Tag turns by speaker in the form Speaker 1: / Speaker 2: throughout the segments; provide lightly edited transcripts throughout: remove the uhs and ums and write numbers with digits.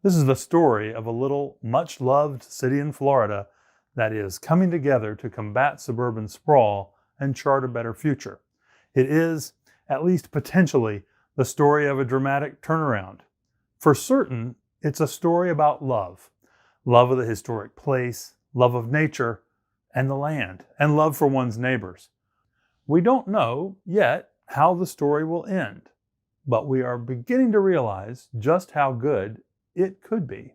Speaker 1: This is the story of a little, much-loved city in Florida that is coming together to combat suburban sprawl and chart a better future. It is, at least potentially, the story of a dramatic turnaround. For certain, it's a story about love. Love of the historic place, love of nature and the land, and love for one's neighbors. We don't know yet how the story will end, but we are beginning to realize just how good it could be.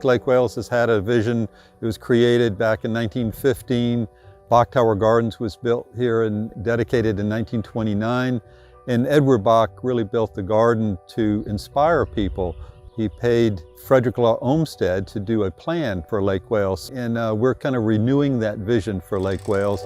Speaker 2: Lake Wales has had a vision. It was created back in 1915. Bach Tower Gardens was built here and dedicated in 1929. And Edward Bach really built the garden to inspire people. He paid Frederick Law Olmsted to do a plan for Lake Wales. And we're kind of renewing that vision for Lake Wales.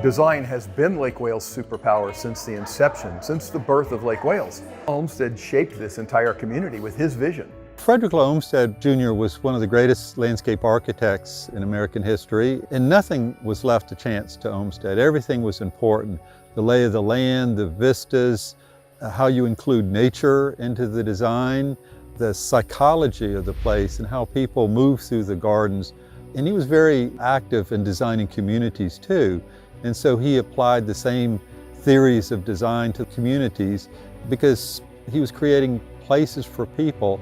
Speaker 3: Design has been Lake Wales' superpower since the inception, since the birth of Lake Wales. Olmsted shaped this entire community with his vision.
Speaker 2: Frederick Law Olmsted Jr. was one of the greatest landscape architects in American history, and nothing was left to chance to Olmsted. Everything was important. The lay of the land, the vistas, how you include nature into the design, the psychology of the place and how people move through the gardens. And he was very active in designing communities too. And so he applied the same theories of design to communities because he was creating places for people.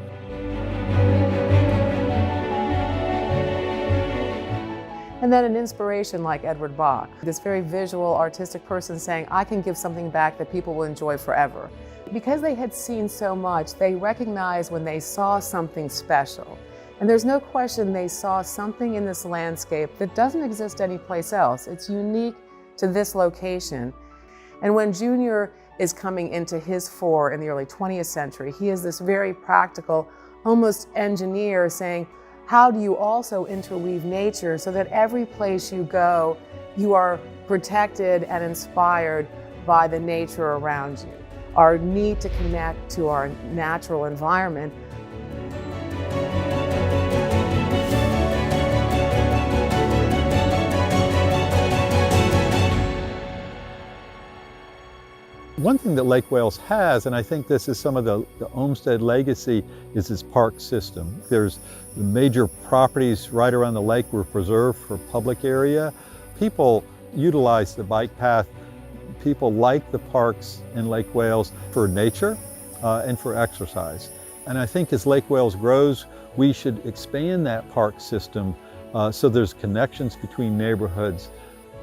Speaker 4: And then an inspiration like Edward Bach, this very visual, artistic person saying, I can give something back that people will enjoy forever. Because they had seen so much, they recognized when they saw something special. And there's no question they saw something in this landscape that doesn't exist anyplace else. It's unique to this location. And when Junior is coming into his fore in the early 20th century, he is this very practical, almost engineer saying, how do you also interweave nature so that every place you go, you are protected and inspired by the nature around you. Our need to connect to our natural environment.
Speaker 2: One thing that Lake Wales has, and I think this is some of the Olmsted legacy, is its park system. There's the major properties right around the lake were preserved for public area. People utilize the bike path. People like the parks in Lake Wales for nature and for exercise. And I think as Lake Wales grows, we should expand that park system so there's connections between neighborhoods.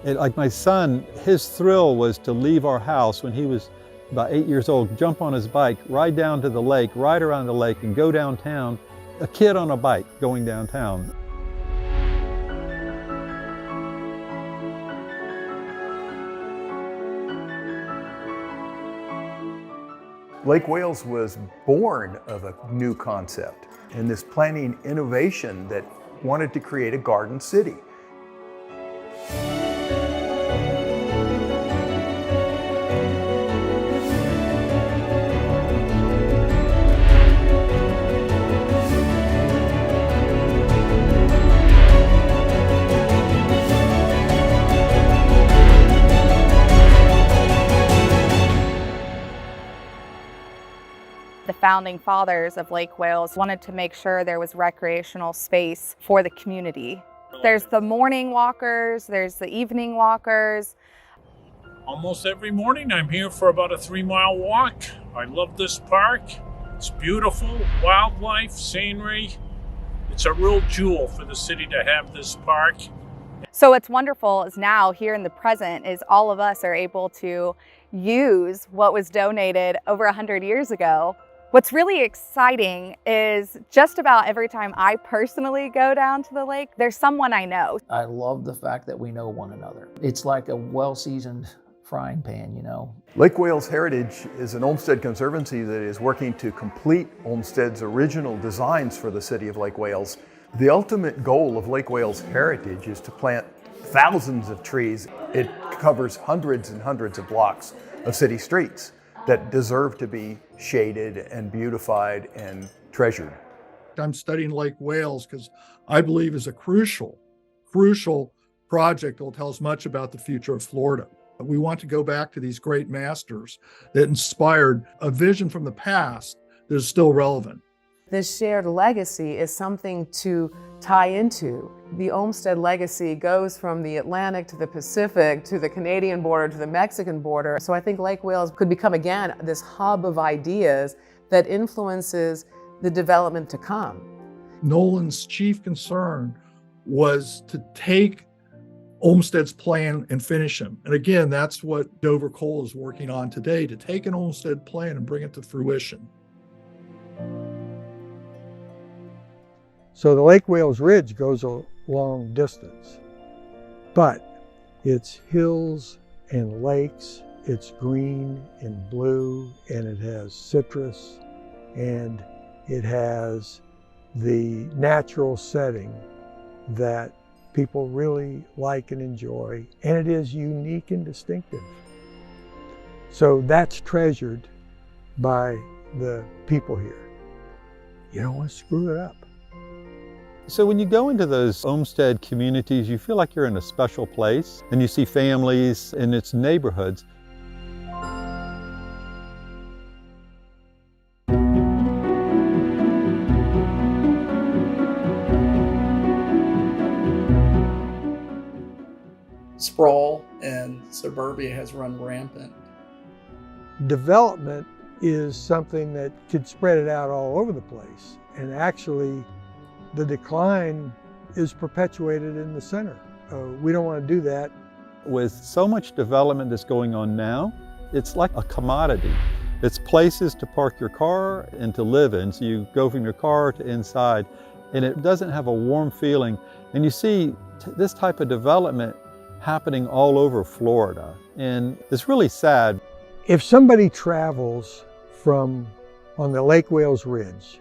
Speaker 2: Like my son, his thrill was to leave our house when he was about 8 years old, jump on his bike, ride down to the lake, ride around the lake and go downtown. A kid on a bike going downtown.
Speaker 3: Lake Wales was born of a new concept and this planning innovation that wanted to create a garden city.
Speaker 5: The founding fathers of Lake Wales wanted to make sure there was recreational space for the community. There's the morning walkers, there's the evening walkers.
Speaker 6: Almost every morning I'm here for about a 3-mile walk. I love this park. It's beautiful, wildlife, scenery. It's a real jewel for the city to have this park.
Speaker 5: So what's wonderful is now here in the present is all of us are able to use what was donated over 100 years ago. What's really exciting is just about every time I personally go down to the lake, there's someone I know.
Speaker 7: I love the fact that we know one another. It's like a well-seasoned frying pan, you know.
Speaker 3: Lake Wales Heritage is an Olmsted conservancy that is working to complete Olmsted's original designs for the city of Lake Wales. The ultimate goal of Lake Wales Heritage is to plant thousands of trees. It covers hundreds and hundreds of blocks of city streets. that deserve to be shaded and beautified and treasured.
Speaker 8: I'm studying Lake Wales because I believe is a crucial project that will tell us much about the future of Florida. We want to go back to these great masters that inspired a vision from the past that is still relevant.
Speaker 4: This shared legacy is something to tie into. The Olmsted legacy goes from the Atlantic to the Pacific to the Canadian border to the Mexican border. So I think Lake Wales could become again this hub of ideas that influences the development to come.
Speaker 8: Nolan's chief concern was to take Olmsted's plan and finish him. And again, that's what Dover Cole is working on today, to take an Olmsted plan and bring it to fruition.
Speaker 9: So the Lake Wales Ridge goes a long distance, but it's hills and lakes, it's green and blue, and it has citrus, and it has the natural setting that people really like and enjoy, and it is unique and distinctive. So that's treasured by the people here. You don't want to screw it up.
Speaker 2: So when you go into those Olmsted communities, you feel like you're in a special place, and you see families and its neighborhoods.
Speaker 10: Sprawl and suburbia has run rampant.
Speaker 9: Development is something that could spread it out all over the place, and actually the decline is perpetuated in the center. We don't want to do that.
Speaker 2: With so much development that's going on now, it's like a commodity. It's places to park your car and to live in. So you go from your car to inside, and it doesn't have a warm feeling. And you see this type of development happening all over Florida, and it's really sad.
Speaker 9: If somebody travels on the Lake Wales Ridge,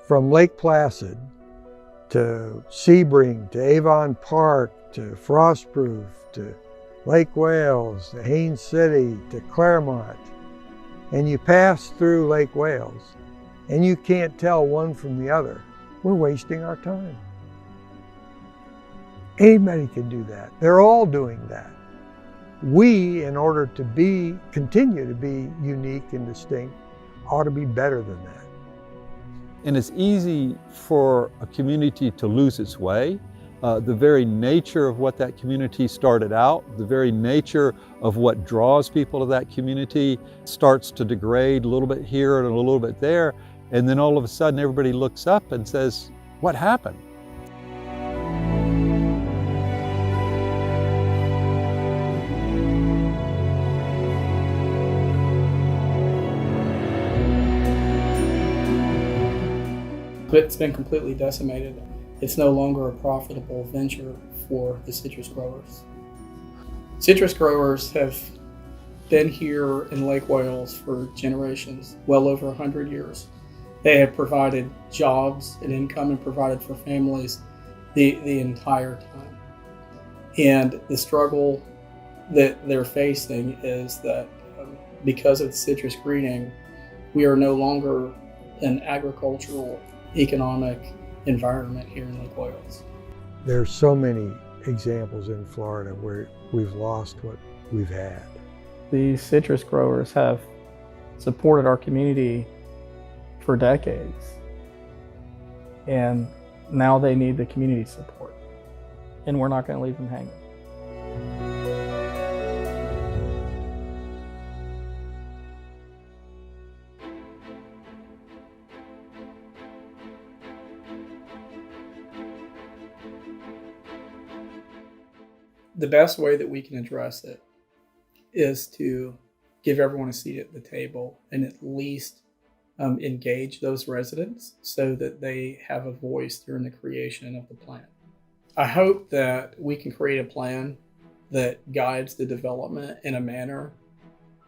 Speaker 9: from Lake Placid to Sebring, to Avon Park, to Frostproof, to Lake Wales, to Haines City, to Claremont, and you pass through Lake Wales, and you can't tell one from the other, we're wasting our time. Anybody can do that. They're all doing that. We, in order to continue to be unique and distinct, ought to be better than that.
Speaker 2: And it's easy for a community to lose its way. The very nature of what that community started out, the very nature of what draws people to that community starts to degrade a little bit here and a little bit there. And then all of a sudden everybody looks up and says, what happened?
Speaker 10: It's been completely decimated. It's no longer a profitable venture for the citrus growers. Citrus growers have been here in Lake Wales for generations, well over 100 years. They have provided jobs and income and provided for families the entire time. And the struggle that they're facing is that because of the citrus greening, we are no longer an agricultural economic environment here in Lake Wales.
Speaker 9: There's so many examples in Florida where we've lost what we've had.
Speaker 11: The citrus growers have supported our community for decades, and now they need the community support, and we're not going to leave them hanging.
Speaker 10: The best way that we can address it is to give everyone a seat at the table and at least engage those residents so that they have a voice during the creation of the plan. I hope that we can create a plan that guides the development in a manner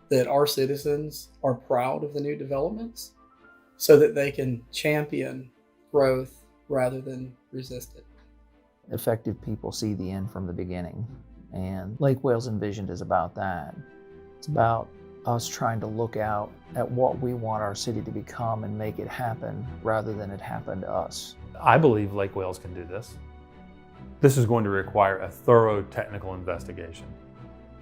Speaker 10: that our citizens are proud of the new developments so that they can champion growth rather than resist it.
Speaker 7: Effective people see the end from the beginning, and Lake Wales Envisioned is about that. It's about us trying to look out at what we want our city to become and make it happen rather than it happen to us.
Speaker 1: I believe Lake Wales can do this. This is going to require a thorough technical investigation.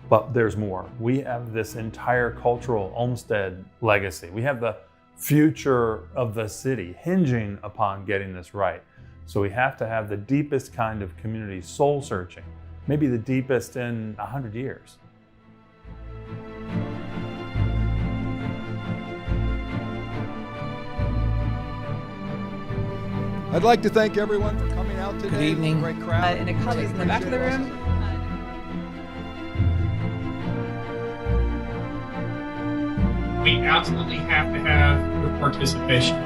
Speaker 1: But there's more. We have this entire cultural Olmsted legacy. We have the future of the city hinging upon getting this right. So we have to have the deepest kind of community soul searching, maybe the deepest in 100 years.
Speaker 2: I'd like to thank everyone for coming out today.
Speaker 7: Good evening.
Speaker 2: Great crowd.
Speaker 12: And colleagues in the back of the room.
Speaker 10: We absolutely have to have your participation.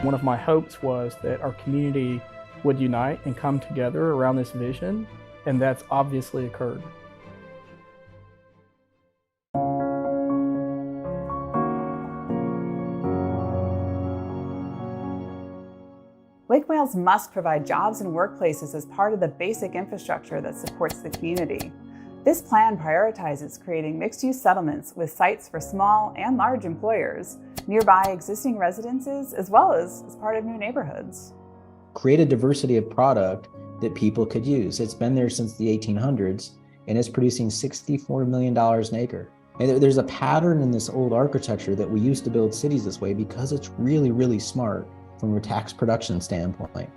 Speaker 11: One of my hopes was that our community would unite and come together around this vision, and that's obviously occurred.
Speaker 12: Lake Wales must provide jobs and workplaces as part of the basic infrastructure that supports the community. This plan prioritizes creating mixed-use settlements with sites for small and large employers, nearby existing residences, as well as part of new neighborhoods.
Speaker 13: Create a diversity of product that people could use. It's been there since the 1800s, and it's producing $64 million an acre. And there's a pattern in this old architecture that we used to build cities this way because it's really, really smart from a tax production standpoint.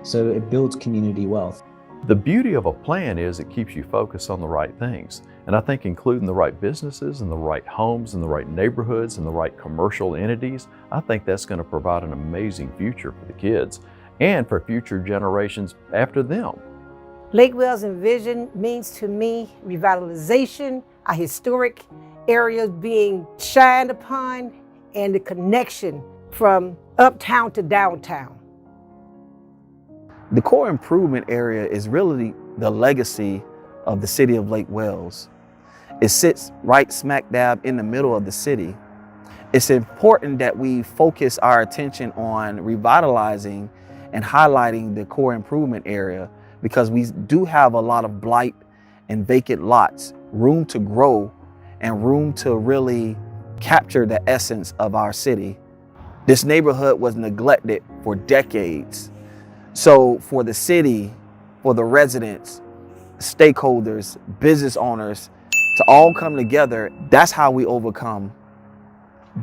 Speaker 13: So it builds community wealth.
Speaker 14: The beauty of a plan is it keeps you focused on the right things. And I think including the right businesses and the right homes and the right neighborhoods and the right commercial entities, I think that's going to provide an amazing future for the kids and for future generations after them.
Speaker 15: Lake Wales Envisioned means to me revitalization, a historic area being shined upon, and the connection from uptown to downtown.
Speaker 16: The core improvement area is really the legacy of the city of Lake Wales. It sits right smack dab in the middle of the city. It's important that we focus our attention on revitalizing and highlighting the core improvement area because we do have a lot of blight and vacant lots, room to grow and room to really capture the essence of our city. This neighborhood was neglected for decades. So for the city, for the residents, stakeholders, business owners to all come together, that's how we overcome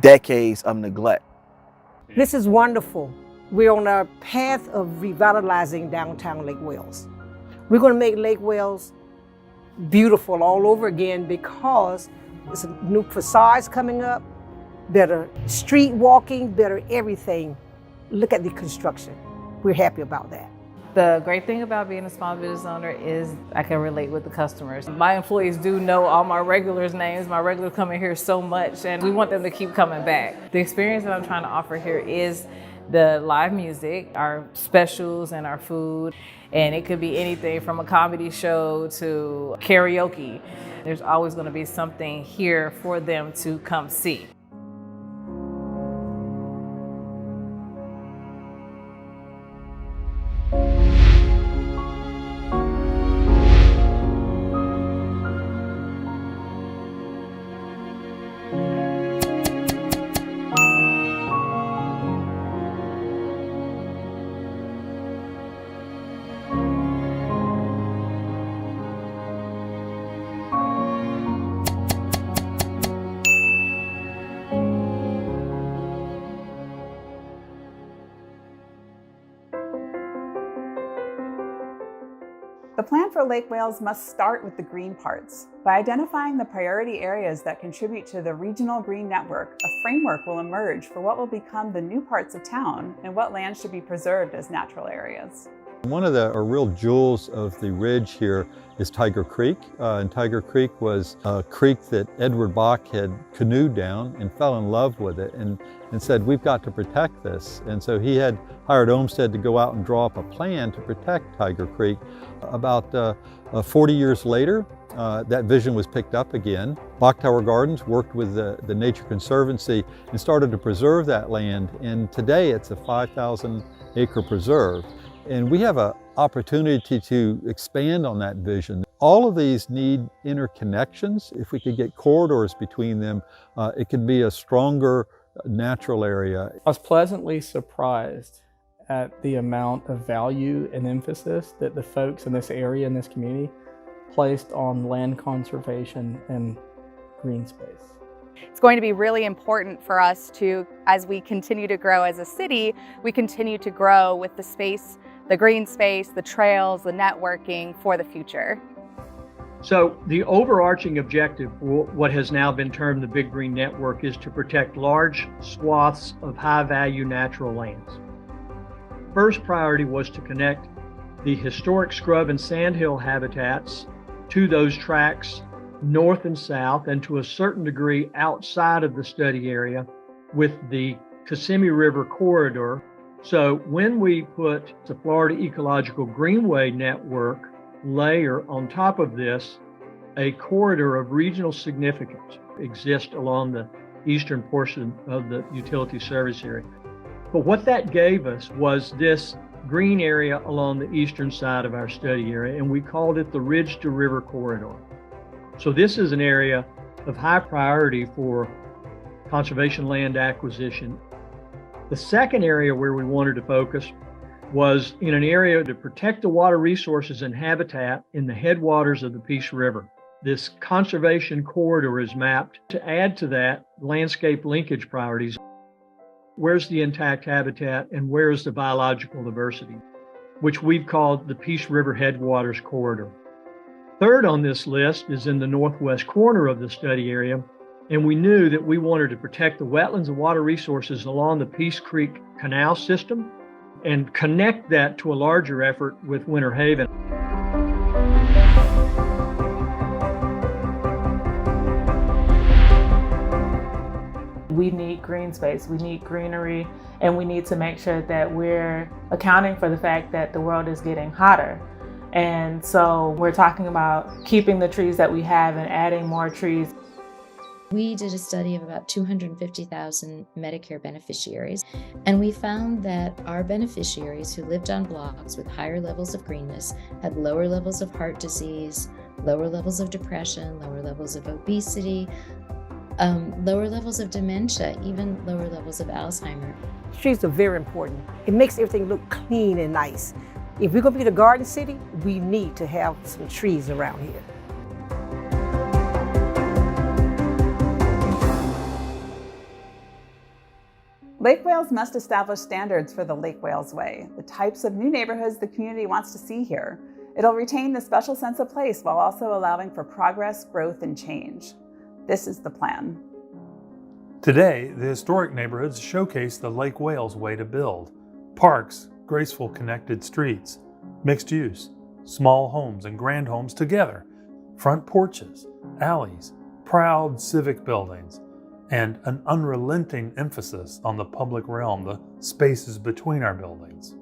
Speaker 16: decades of neglect.
Speaker 15: This is wonderful. We're on a path of revitalizing downtown Lake Wales. We're going to make Lake Wales beautiful all over again because there's new facades coming up, better street walking, better everything. Look at the construction. We're happy about that.
Speaker 4: The great thing about being a small business owner is I can relate with the customers. My employees do know all my regulars' names. My regulars come in here so much, and we want them to keep coming back. The experience that I'm trying to offer here is the live music, our specials and our food, and it could be anything from a comedy show to karaoke. There's always going to be something here for them to come see.
Speaker 12: plan for Lake Wales must start with the green parts. By identifying the priority areas that contribute to the regional green network, a framework will emerge for what will become the new parts of town and what land should be preserved as natural areas.
Speaker 2: One of the real jewels of the ridge here is Tiger Creek. And Tiger Creek was a creek that Edward Bach had canoed down and fell in love with it and said, we've got to protect this. And so he had hired Olmsted to go out and draw up a plan to protect Tiger Creek. About 40 years later, that vision was picked up again. Bach Tower Gardens worked with the Nature Conservancy and started to preserve that land. And today it's a 5,000 acre preserve. And we have an opportunity to expand on that vision. All of these need interconnections. If we could get corridors between them, it could be a stronger natural area.
Speaker 11: I was pleasantly surprised at the amount of value and emphasis that the folks in this area, in this community, placed on land conservation and green space.
Speaker 5: It's going to be really important for us to, as we continue to grow as a city, we continue to grow with the space, the green space, the trails, the networking for the future.
Speaker 17: So the overarching objective for what has now been termed the Big Green Network is to protect large swaths of high-value natural lands. First priority was to connect the historic scrub and sandhill habitats to those tracts north and south, and to a certain degree outside of the study area with the Kissimmee River corridor. So when we put the Florida Ecological Greenway Network layer on top of this, a corridor of regional significance exists along the eastern portion of the utility service area. But what that gave us was this green area along the eastern side of our study area, and we called it the Ridge to River Corridor. So this is an area of high priority for conservation land acquisition. The second area where we wanted to focus was in an area to protect the water resources and habitat in the headwaters of the Peace River. This conservation corridor is mapped to add to that landscape linkage priorities. Where's the intact habitat and where is the biological diversity, which we've called the Peace River Headwaters Corridor. Third on this list is in the northwest corner of the study area, and we knew that we wanted to protect the wetlands and water resources along the Peace Creek Canal system and connect that to a larger effort with Winter Haven.
Speaker 18: We need green space, we need greenery, and we need to make sure that we're accounting for the fact that the world is getting hotter. And so we're talking about keeping the trees that we have and adding more trees.
Speaker 19: We did a study of about 250,000 Medicare beneficiaries, and we found that our beneficiaries who lived on blocks with higher levels of greenness had lower levels of heart disease, lower levels of depression, lower levels of obesity, lower levels of dementia, even lower levels of Alzheimer.
Speaker 15: Trees are very important. It makes everything look clean and nice. If we're going to be the garden city, we need to have some trees around here.
Speaker 12: Lake Wales must establish standards for the Lake Wales Way, the types of new neighborhoods the community wants to see here. It'll retain the special sense of place while also allowing for progress, growth, and change. This is the plan.
Speaker 1: Today, the historic neighborhoods showcase the Lake Wales way to build. Parks, graceful connected streets, mixed use, small homes and grand homes together, front porches, alleys, proud civic buildings, and an unrelenting emphasis on the public realm, the spaces between our buildings.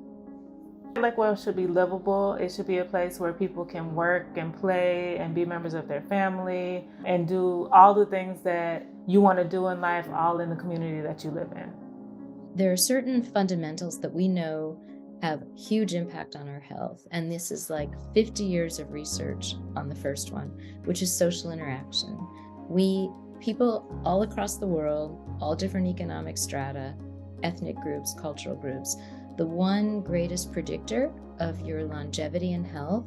Speaker 18: Lake Wales should be livable. It should be a place where people can work and play and be members of their family and do all the things that you want to do in life, all in the community that you live in.
Speaker 19: There are certain fundamentals that we know have huge impact on our health, and this is like 50 years of research on the first one, which is social interaction. People all across the world, all different economic strata, ethnic groups, cultural groups, the one greatest predictor of your longevity and health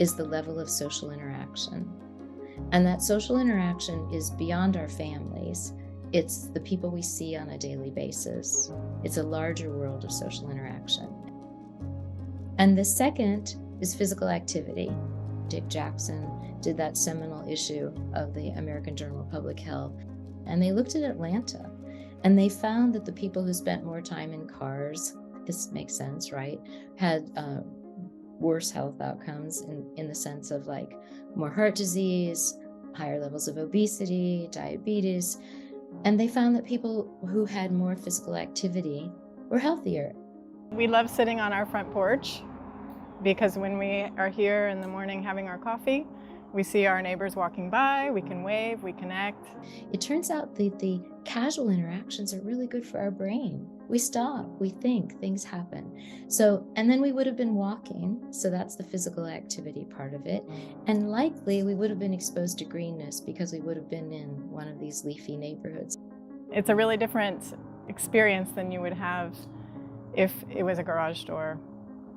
Speaker 19: is the level of social interaction. And that social interaction is beyond our families. It's the people we see on a daily basis. It's a larger world of social interaction. And the second is physical activity. Dick Jackson did that seminal issue of the American Journal of Public Health, and they looked at Atlanta, and they found that the people who spent more time in cars, this makes sense, right, had worse health outcomes in the sense of like more heart disease, higher levels of obesity, diabetes, and they found that people who had more physical activity were healthier.
Speaker 20: We love sitting on our front porch because when we are here in the morning having our coffee, we see our neighbors walking by, we can wave, we connect.
Speaker 19: It turns out that the casual interactions are really good for our brain. We stop, we think, things happen. So, and then we would have been walking, so that's the physical activity part of it. And likely we would have been exposed to greenness because we would have been in one of these leafy neighborhoods.
Speaker 20: It's a really different experience than you would have if it was a garage door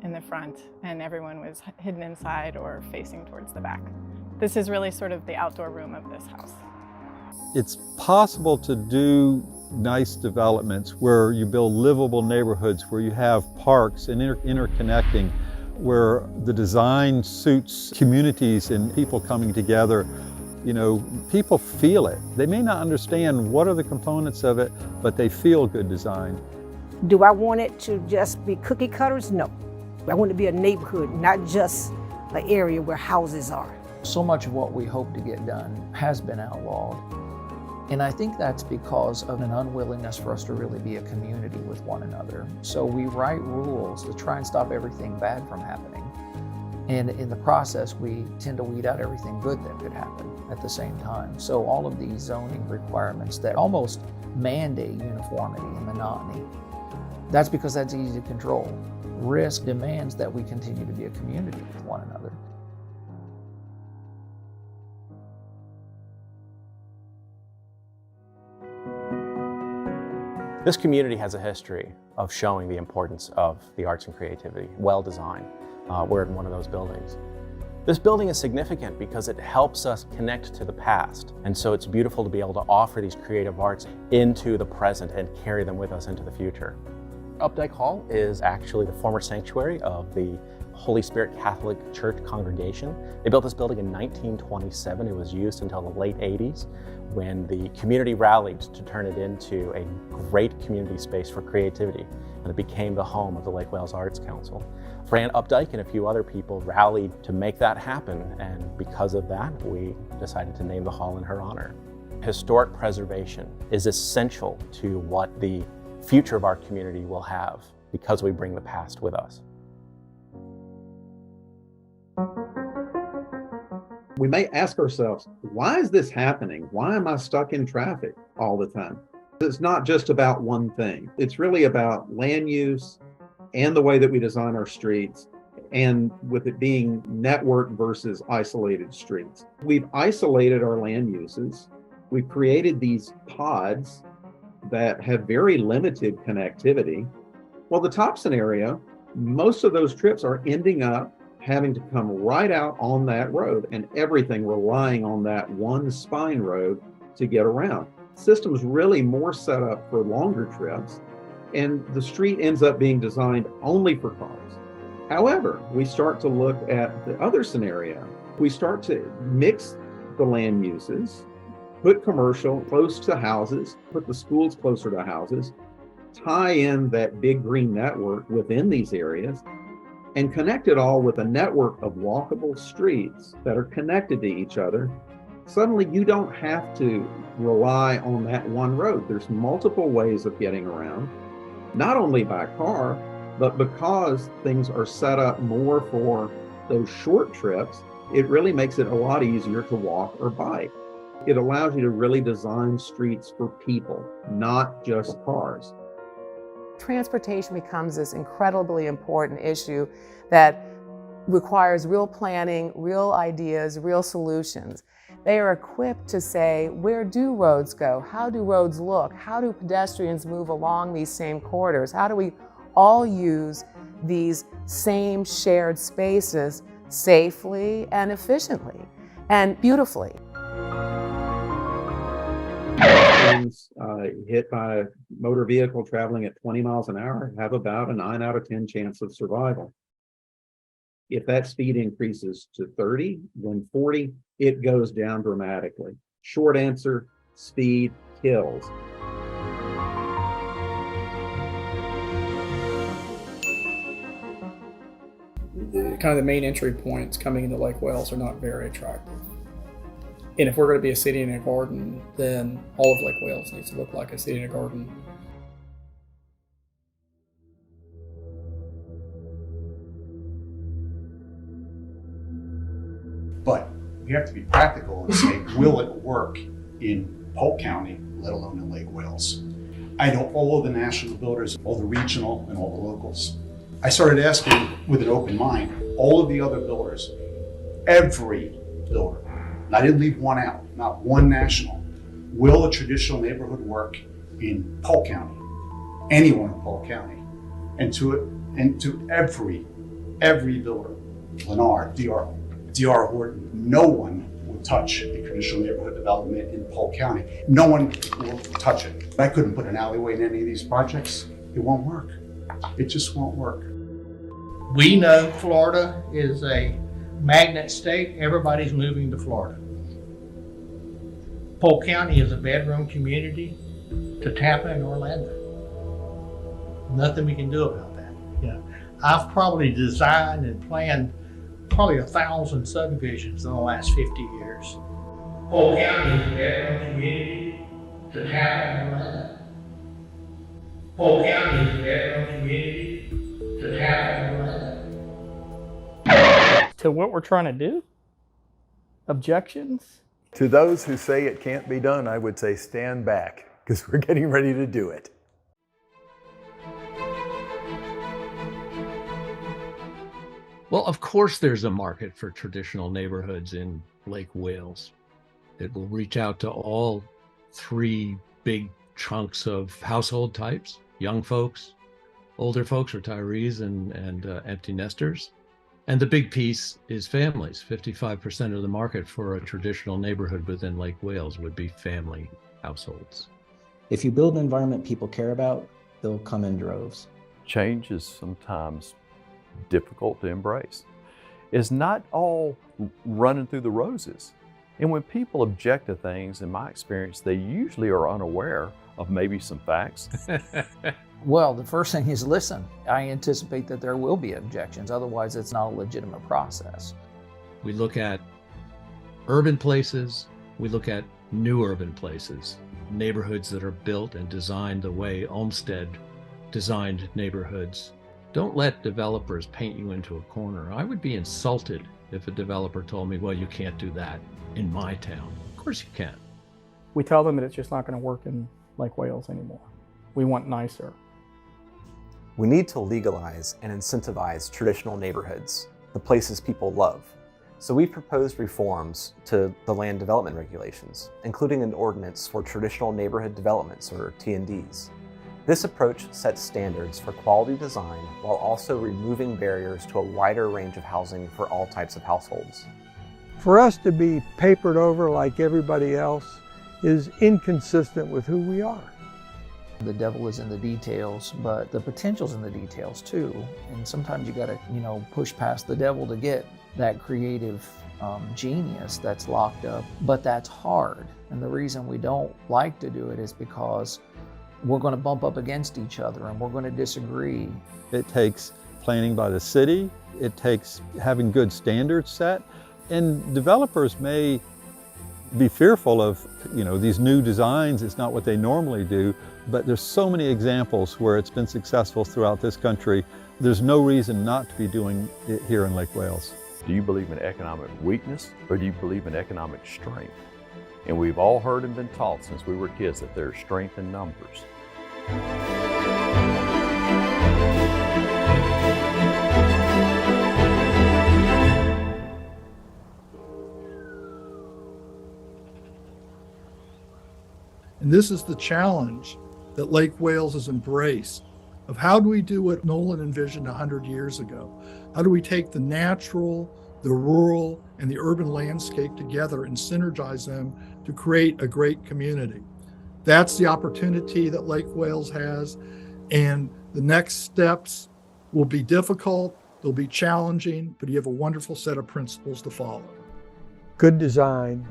Speaker 20: in the front and everyone was hidden inside or facing towards the back. This is really sort of the outdoor room of this house.
Speaker 2: It's possible to do nice developments where you build livable neighborhoods, where you have parks and interconnecting, where the design suits communities and people coming together. You know, people feel it. They may not understand what are the components of it, but they feel good design.
Speaker 15: Do I want it to just be cookie cutters? No. I want it to be a neighborhood, not just an area where houses are.
Speaker 7: So much of what we hope to get done has been outlawed. And I think that's because of an unwillingness for us to really be a community with one another. So we write rules to try and stop everything bad from happening. And in the process, we tend to weed out everything good that could happen at the same time. So all of these zoning requirements that almost mandate uniformity and monotony, that's because that's easy to control. Risk demands that we continue to be a community with one another.
Speaker 21: This community has a history of showing the importance of the arts and creativity, well designed. We're in one of those buildings. This building is significant because it helps us connect to the past. And so it's beautiful to be able to offer these creative arts into the present and carry them with us into the future. Updike Hall is actually the former sanctuary of the Holy Spirit Catholic Church congregation. They built this building in 1927. It was used until the late 80s when the community rallied to turn it into a great community space for creativity, and it became the home of the Lake Wales Arts Council. Fran Updike and a few other people rallied to make that happen, and because of that, we decided to name the hall in her honor. Historic preservation is essential to what the future of our community will have because we bring the past with us.
Speaker 22: We may ask ourselves, why is this happening? Why am I stuck in traffic all the time? It's not just about one thing. It's really about land use and the way that we design our streets, and with it being network versus isolated streets. We've isolated our land uses. We've created these pods that have very limited connectivity. Well, the top scenario, most of those trips are ending up having to come right out on that road and everything relying on that one spine road to get around. System's really more set up for longer trips, and the street ends up being designed only for cars. However, we start to look at the other scenario. We start to mix the land uses, put commercial close to houses, put the schools closer to houses, tie in that big green network within these areas, and connect it all with a network of walkable streets that are connected to each other. Suddenly you don't have to rely on that one road. There's multiple ways of getting around, not only by car, but because things are set up more for those short trips, it really makes it a lot easier to walk or bike. It allows you to really design streets for people, not just cars.
Speaker 4: Transportation becomes this incredibly important issue that requires real planning, real ideas, real solutions. They are equipped to say, where do roads go? How do roads look? How do pedestrians move along these same corridors? How do we all use these same shared spaces safely and efficiently and beautifully?
Speaker 22: Hit by a motor vehicle traveling at 20 miles an hour have about a 9 out of 10 chance of survival. If that speed increases to 30, then 40, it goes down dramatically. Short answer, speed kills.
Speaker 10: Kind of the main entry points coming into Lake Wales are not very attractive. And if we're going to be a city in a garden, then all of Lake Wales needs to look like a city in a garden.
Speaker 3: But we have to be practical and say, will it work in Polk County, let alone in Lake Wales? I know all of the national builders, all the regional and all the locals. I started asking with an open mind, all of the other builders, every builder, and I didn't leave one out, not one national, will a traditional neighborhood work in Polk County, anyone in Polk County? And to every builder, Lennar, DR Horton, no one would touch a traditional neighborhood development in Polk County. No one will touch it. I couldn't put an alleyway in any of these projects. It won't work. It just won't work.
Speaker 6: We know Florida is a magnet state. Everybody's moving to Florida. Polk County is a bedroom community to Tampa and Orlando. Nothing we can do about that. I've probably designed and planned probably 1,000 subdivisions in the last 50 years. Polk County is a bedroom community to Tampa and Orlando. Polk County is a bedroom community to Tampa and Orlando.
Speaker 11: To what we're trying to do? Objections?
Speaker 23: To those who say it can't be done, I would say stand back, because we're getting ready to do it.
Speaker 24: Well, of course there's a market for traditional neighborhoods in Lake Wales. It will reach out to all three big chunks of household types: young folks, older folks, retirees, and empty nesters. And the big piece is families. 55% of the market for a traditional neighborhood within Lake Wales would be family households.
Speaker 13: If you build an environment people care about, they'll come in droves.
Speaker 14: Change is sometimes difficult to embrace. It's not all running through the roses. And when people object to things, in my experience, they usually are unaware of maybe some facts.
Speaker 7: Well, the first thing is listen. I anticipate that there will be objections, otherwise it's not a legitimate process.
Speaker 24: We look at urban places, we look at new urban places, neighborhoods that are built and designed the way Olmsted designed neighborhoods. Don't let developers paint you into a corner. I would be insulted if a developer told me, well, you can't do that in my town. Of course you can.
Speaker 11: We tell them that it's just not going to work in Lake Wales anymore. We want nicer.
Speaker 25: We need to legalize and incentivize traditional neighborhoods, the places people love. So we've proposed reforms to the land development regulations, including an ordinance for traditional neighborhood developments, or TNDs. This approach sets standards for quality design while also removing barriers to a wider range of housing for all types of households.
Speaker 9: For us to be papered over like everybody else is inconsistent with who we are.
Speaker 7: The devil is in the details, but the potential's in the details too. And sometimes you gotta, push past the devil to get that creative genius that's locked up. But that's hard. And the reason we don't like to do it is because we're going to bump up against each other and we're going to disagree.
Speaker 2: It takes planning by the city. It takes having good standards set. And developers may be fearful of, these new designs. It's not what they normally do. But there's so many examples where it's been successful throughout this country. There's no reason not to be doing it here in Lake Wales.
Speaker 14: Do you believe in economic weakness, or do you believe in economic strength? And we've all heard and been taught since we were kids that there's strength in numbers.
Speaker 8: And this is the challenge that Lake Wales has embraced of how do we do what Nolan envisioned 100 years ago? How do we take the natural, the rural, and the urban landscape together and synergize them to create a great community? That's the opportunity that Lake Wales has, and the next steps will be difficult, They'll be challenging, but you have a wonderful set of principles to follow.
Speaker 9: Good design,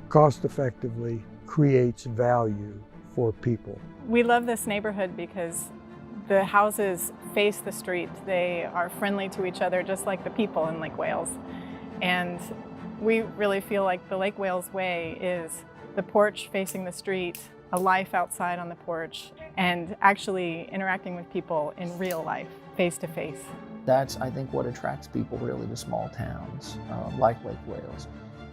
Speaker 9: cost effectively, creates value for people.
Speaker 20: We love this neighborhood because the houses face the street. They are friendly to each other, just like the people in Lake Wales. And we really feel like the Lake Wales way is the porch facing the street, a life outside on the porch, and actually interacting with people in real life, face to face.
Speaker 7: That's, I think, what attracts people really to small towns like Lake Wales.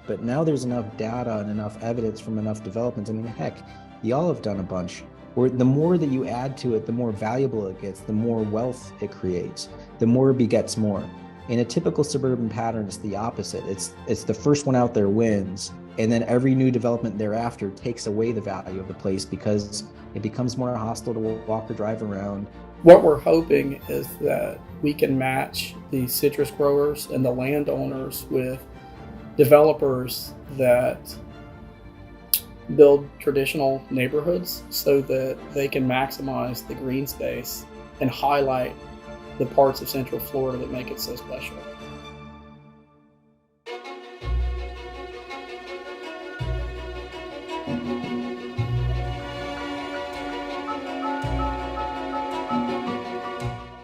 Speaker 13: But now there's enough data and enough evidence from enough developments. I mean, heck, y'all have done a bunch. Where the more that you add to it, the more valuable it gets, the more wealth it creates, the more it begets more. In a typical suburban pattern, it's the opposite. It's the first one out there wins, and then every new development thereafter takes away the value of the place because it becomes more hostile to walk or drive around.
Speaker 10: What we're hoping is that we can match the citrus growers and the landowners with developers that build traditional neighborhoods so that they can maximize the green space and highlight the parts of Central Florida that make it so special.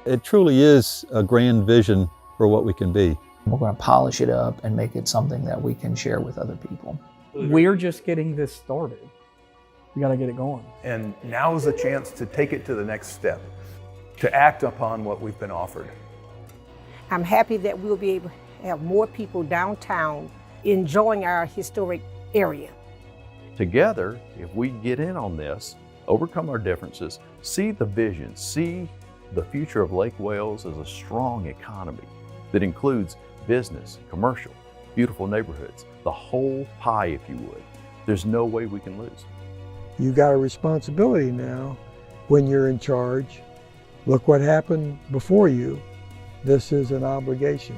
Speaker 2: It truly is a grand vision for what we can be.
Speaker 7: We're going to polish it up and make it something that we can share with other people.
Speaker 11: We're just getting this started. We got to get it going.
Speaker 23: And now is a chance to take it to the next step, to act upon what we've been offered.
Speaker 15: I'm happy that we'll be able to have more people downtown enjoying our historic area.
Speaker 14: Together, if we get in on this, overcome our differences, see the vision, see the future of Lake Wales as a strong economy that includes business, commercial, beautiful neighborhoods, the whole pie, if you would, there's no way we can lose.
Speaker 9: You got a responsibility now when you're in charge. Look what happened before you. This is an obligation.